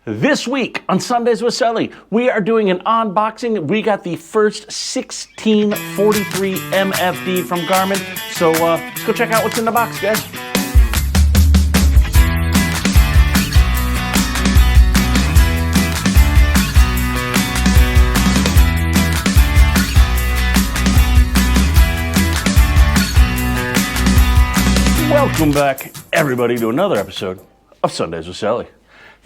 This week on Sundays with Sully, we are doing an unboxing. We got the first 1643 MFD from Garmin. So let's go check out what's in the box, guys. Welcome back, everybody, to another episode of Sundays with Sully.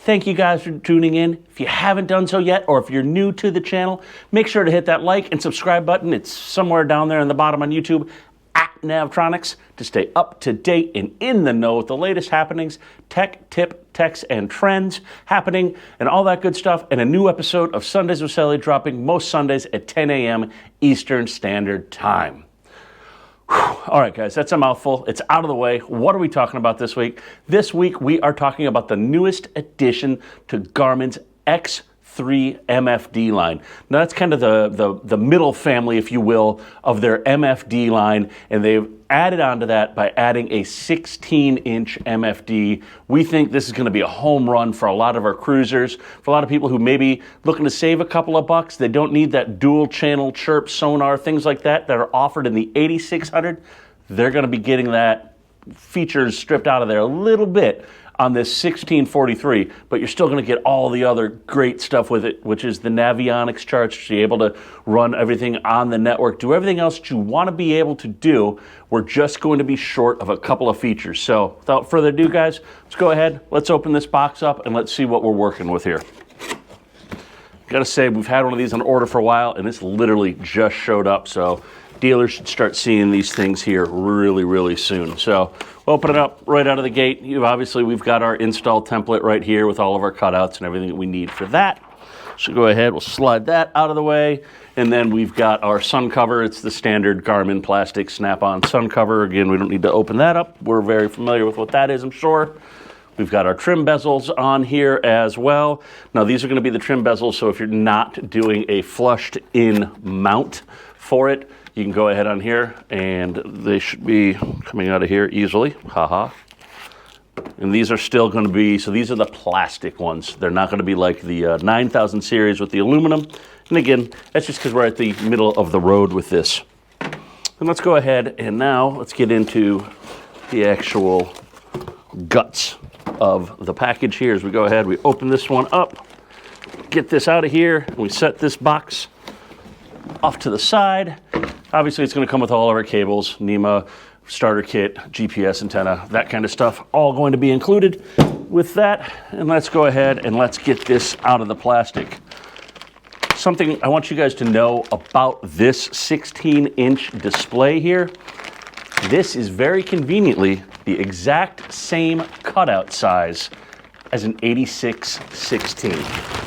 Thank you guys for tuning in. If you haven't done so yet, or if you're new to the channel, make sure to hit that like and subscribe button. It's somewhere down there in the bottom on YouTube, at Navtronics, to stay up to date and in the know with the latest happenings, tech, tip, techs, and trends happening, and all that good stuff. And a new episode of Sundays with Sully dropping most Sundays at 10 a.m. Eastern Standard Time. All right, guys, that's a mouthful. It's out of the way. What are we talking about this week? This week, we are talking about the newest addition to Garmin's X3 MFD line. Now, that's kind of the middle family, if you will, of their MFD line, and they've added on to that by adding a 16-inch MFD. We think this is going to be a home run for a lot of our cruisers, for a lot of people who may be looking to save a couple of bucks. They don't need that dual channel chirp sonar, things like that are offered in the 8600. They're going to be getting that features stripped out of there a little bit on this 1643, but you're still going to get all the other great stuff with it, which is the Navtronics charts, to be able to run everything on the network, do everything else that you want to be able to do. We're just going to be short of a couple of features. So without further ado, guys, let's go ahead, let's open this box up, and let's see what we're working with here. Gotta say, we've had one of these on order for a while, and it's literally just showed up, so dealers should start seeing these things here really soon. So we'll open it up right out of the gate. Obviously, we've got our install template right here with all of our cutouts and everything that we need for that. So go ahead, we'll slide that out of the way. And then we've got our sun cover. It's the standard Garmin plastic snap-on sun cover. Again, we don't need to open that up. We're very familiar with what that is, I'm sure. We've got our trim bezels on here as well. Now, these are going to be the trim bezels, so if you're not doing a flushed-in mount for it, you can go ahead on here, and they should be coming out of here easily. Haha. And these are still going to be, so these are the plastic ones. They're not going to be like the 9000 series with the aluminum. And again, that's just because we're at the middle of the road with this. And let's go ahead and now let's get into the actual guts of the package here. As we go ahead, we open this one up, get this out of here, and we set this box off to the side. Obviously, it's going to come with all of our cables, NEMA, starter kit, GPS antenna, that kind of stuff, all going to be included with that. And let's go ahead and let's get this out of the plastic. Something I want you guys to know about this 16-inch display here. This is very conveniently the exact same cutout size as an 8616.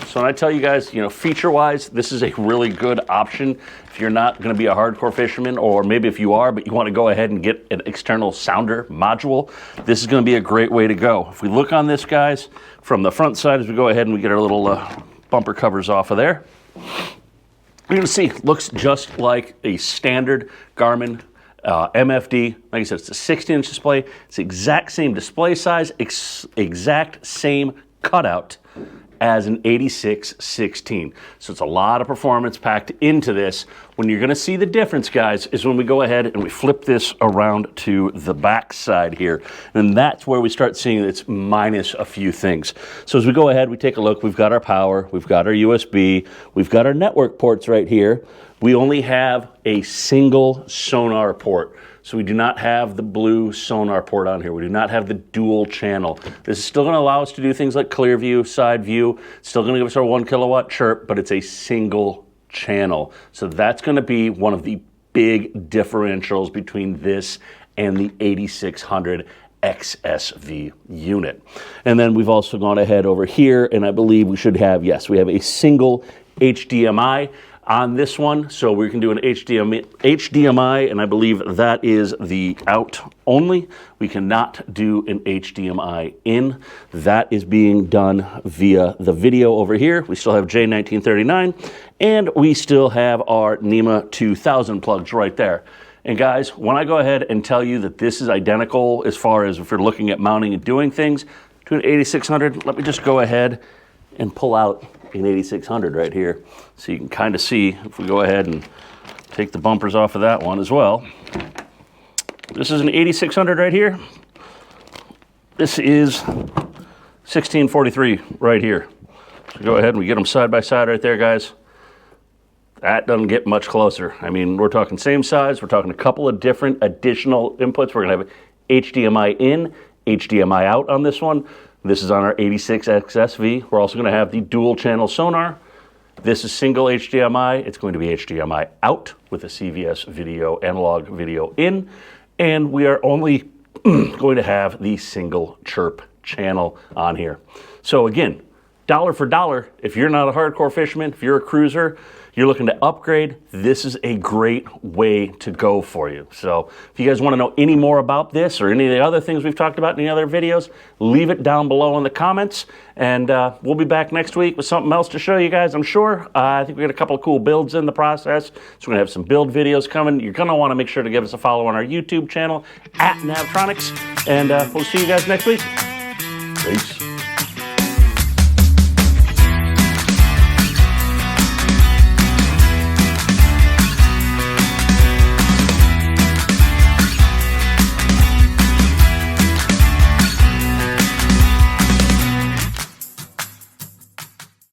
So when I tell you guys, feature-wise, this is a really good option if you're not going to be a hardcore fisherman, or maybe if you are, but you want to go ahead and get an external sounder module. This is going to be a great way to go. If we look on this, guys, from the front side, as we go ahead and we get our little bumper covers off of there, you're going to see it looks just like a standard Garmin MFD. Like I said, it's a 16-inch display. It's the exact same display size, exact same cutout as an 8616. So it's a lot of performance packed into this. When you're going to see the difference, guys, is when we go ahead and we flip this around to the back side here. And that's where we start seeing it's minus a few things. So as we go ahead, we take a look. We've got our power. We've got our USB. We've got our network ports right here. We only have a single sonar port. So we do not have the blue sonar port on here. We do not have the dual channel. This is still going to allow us to do things like clear view, side view. It's still going to give us our 1 kilowatt chirp, but it's a single channel. So that's going to be one of the big differentials between this and the 8600 XSV unit. And then we've also gone ahead over here, and I believe we should have, yes, we have a single HDMI on this one, so we can do an HDMI, and I believe that is the out only. We cannot do an HDMI in. That is being done via the video over here. We still have J1939, and we still have our NEMA 2000 plugs right there. And guys, when I go ahead and tell you that this is identical as far as if you're looking at mounting and doing things to an 8600, let me just go ahead and pull out an 8600 right here. So you can kind of see, if we go ahead and take the bumpers off of that one as well. This is an 8600 right here. This is 1643 right here. So go ahead and we get them side by side right there, guys. That doesn't get much closer. I mean, we're talking same size. We're talking a couple of different additional inputs. We're going to have HDMI in, HDMI out on this one. This is on our 86XSV. We're also going to have the dual channel sonar. This is single HDMI. It's going to be HDMI out with a CVS video, analog video in. And we are only going to have the single chirp channel on here. So again, dollar for dollar, if you're not a hardcore fisherman, if you're a cruiser, you're looking to upgrade, this is a great way to go for you. So if you guys want to know any more about this or any of the other things we've talked about in the other videos, leave it down below in the comments. And we'll be back next week with something else to show you guys, I'm sure. I think we got a couple of cool builds in the process. So we're going to have some build videos coming. You're going to want to make sure to give us a follow on our YouTube channel at Navtronics. And we'll see you guys next week. Peace.